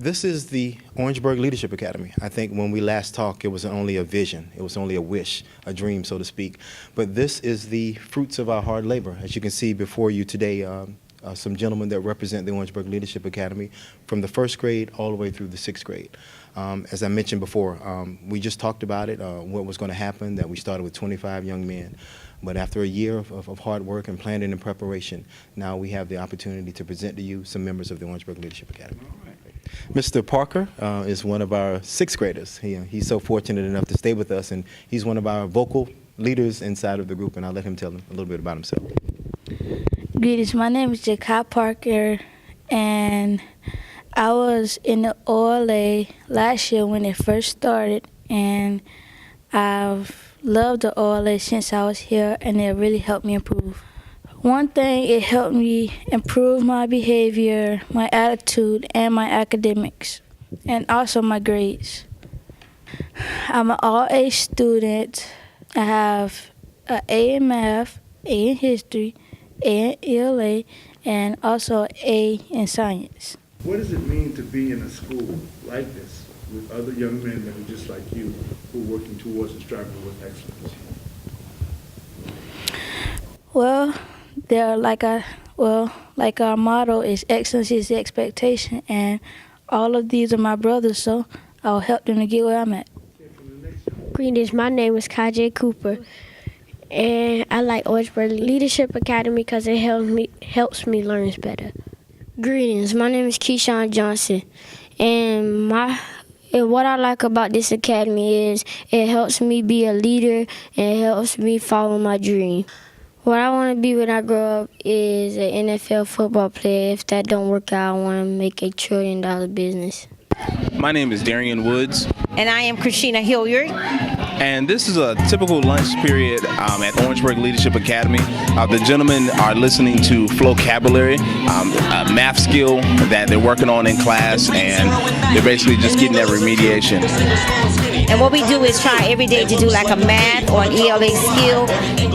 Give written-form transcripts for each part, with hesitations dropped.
This is the Orangeburg Leadership Academy. I think when we last talked, it was only a vision. It was only a wish, a dream, so to speak. But this is the fruits of our hard labor. As you can see before you today, some gentlemen that represent the Orangeburg Leadership Academy from the first grade all the way through the sixth grade. As I mentioned before, we just talked about it, what was going to happen, that we started with 25 young men. But after a year of hard work and planning and preparation, now we have the opportunity to present to you some members of the Orangeburg Leadership Academy. Mr. Parker is one of our sixth graders. He's so fortunate enough to stay with us, and he's one of our vocal leaders inside of the group, and I'll let him tell them a little bit about himself. Greetings, my name is Jacob Parker, and I was in the OLA last year when it first started, and I've loved the OLA since I was here, and it really helped me improve. One thing, it helped me improve my behavior, my attitude, and my academics, and also my grades. I'm an all-A student. I have an A in math, A in history, A in ELA, and also an A in science. What does it mean to be in a school like this with other young men that are just like you who are working towards and striving towards excellence? Well, like our motto is excellence is the expectation, and all of these are my brothers, so I'll help them to get where I'm at. Greetings, my name is Kajay Cooper, and I like Orangeburg Leadership Academy because it helps me learn better. Greetings, my name is Keyshawn Johnson, and what I like about this academy is it helps me be a leader and it helps me follow my dream. What I want to be when I grow up is an NFL football player. If that don't work out, I want to make $1 trillion business. My name is Darian Woods. And I am Christina Hilliard. And this is a typical lunch period at Orangeburg Leadership Academy. The gentlemen are listening to vocabulary, a math skill that they're working on in class, and they're basically just getting that remediation. And what we do is try every day to do like a math or an ELA skill,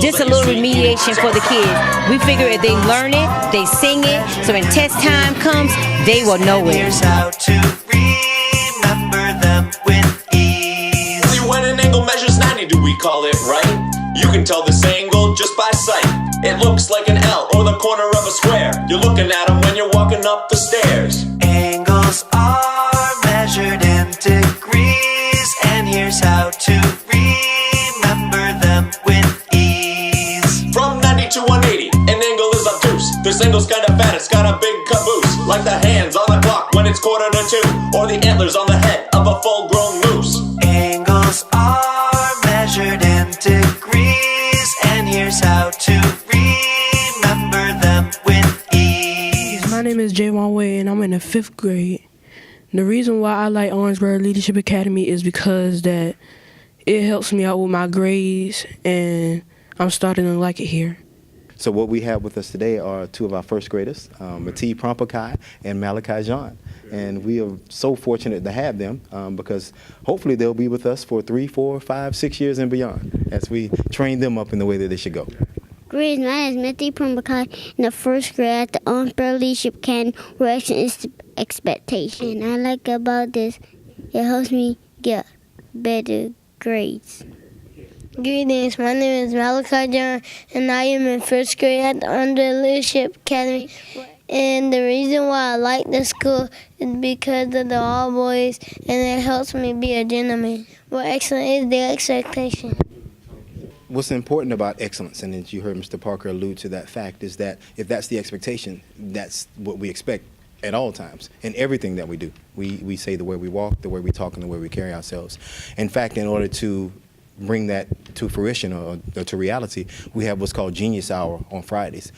just a little remediation for the kids. We figure if they learn it, they sing it, so when test time comes, they will know it. Here's how to remember them with ease. See, when an angle measures 90, do we call it right? You can tell this angle just by sight. It looks like an L or the corner of a square. You're looking at them when you're walking up the stairs. Angles are measured in degrees, and here's how to remember them with ease. From 90 to 180, an angle is obtuse. This angle's kind of fat, it's got a big caboose. Like the hands on the clock when it's 1:45, or the antlers on the head of a full-grown moose. Angles are measured in degrees, and here's how to remember them with ease. My name is Jaywan Wade, and I'm in the 5th grade. The reason why I like Orangeburg Leadership Academy is because that it helps me out with my grades, and I'm starting to like it here. So what we have with us today are two of our first graders, Mati Prampakai and Malachi John. And we are so fortunate to have them because hopefully they'll be with us for 3, 4, 5, 6 years and beyond as we train them up in the way that they should go. Greetings, my name is Mati Prampakai in the 1st grade at the Orangeburg Leadership Academy, where excellence is expectation. And I like about this, it helps me get better grades. Greetings, my name is Malachi John, and I am in 1st grade at the Orangeburg Leadership Academy. And the reason why I like the school is because of the all boys, and it helps me be a gentleman. What excellent is the expectation. What's important about excellence, and as you heard Mr. Parker allude to that fact, is that if that's the expectation, that's what we expect at all times in everything that we do. We say the way we walk, the way we talk, and the way we carry ourselves. In fact, in order to bring that to fruition or to reality, we have what's called Genius Hour on Fridays.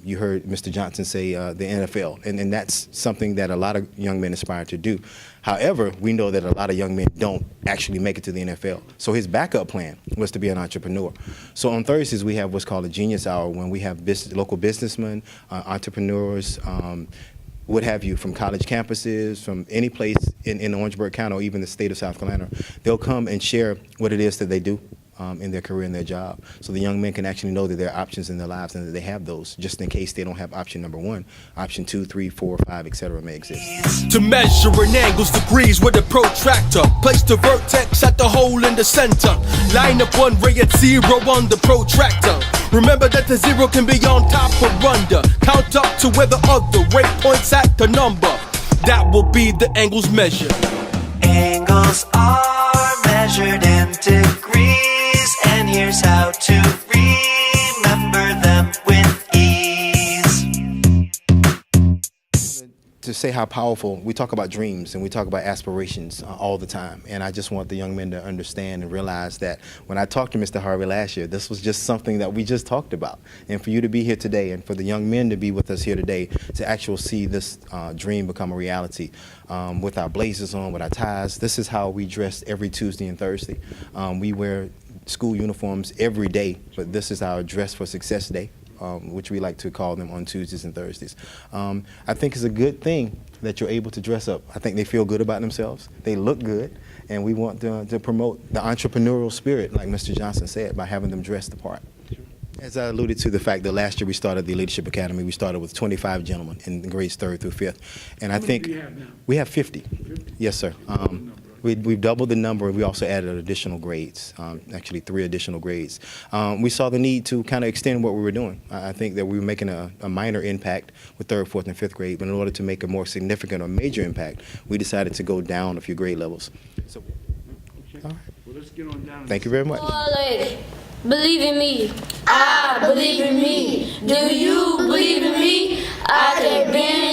You heard Mr. Johnson say the NFL, and that's something that a lot of young men aspire to do. However, we know that a lot of young men don't actually make it to the NFL. So his backup plan was to be an entrepreneur. So on Thursdays, we have what's called a Genius Hour when we have local businessmen, entrepreneurs, what have you, from college campuses, from any place in Orangeburg County or even the state of South Carolina. They'll come and share what it is that they do, in their career and their job. So the young men can actually know that there are options in their lives and that they have those, just in case they don't have option number 1. Option 2, 3, 4, 5, etc. may exist. To measure an angle's degrees with a protractor, place the vertex at the hole in the center. Line up one ray at 0 on the protractor. Remember that the 0 can be on top or under. Count up to where the other ray points at the number. That will be the angle's measure. Angles are measured in degrees, and here's how to remember them with ease. To say how powerful, we talk about dreams and we talk about aspirations all the time. And I just want the young men to understand and realize that when I talked to Mr. Harvey last year, this was just something that we just talked about. And for you to be here today and for the young men to be with us here today to actually see this dream become a reality with our blazers on, with our ties. This is how we dress every Tuesday and Thursday. We wear school uniforms every day, but this is our Dress for Success Day. Which we like to call them on Tuesdays and Thursdays. I think it's a good thing that you're able to dress up. I think they feel good about themselves. They look good, and we want to promote the entrepreneurial spirit, like Mr. Johnson said, by having them dress the part. As I alluded to the fact that last year we started the Leadership Academy, we started with 25 gentlemen in grades 3rd through 5th. And I think do you have now? we have 50. Yes, sir. We've doubled the number, and we also added additional grades, actually 3 additional grades. We saw the need to kind of extend what we were doing. I think that we were making a minor impact with 3rd, 4th, and 5th grade, but in order to make a more significant or major impact, we decided to go down a few grade levels. So, Okay. Well, let's get on down. thank you very much. Believe in me. I believe in me. Do you believe in me? I can bend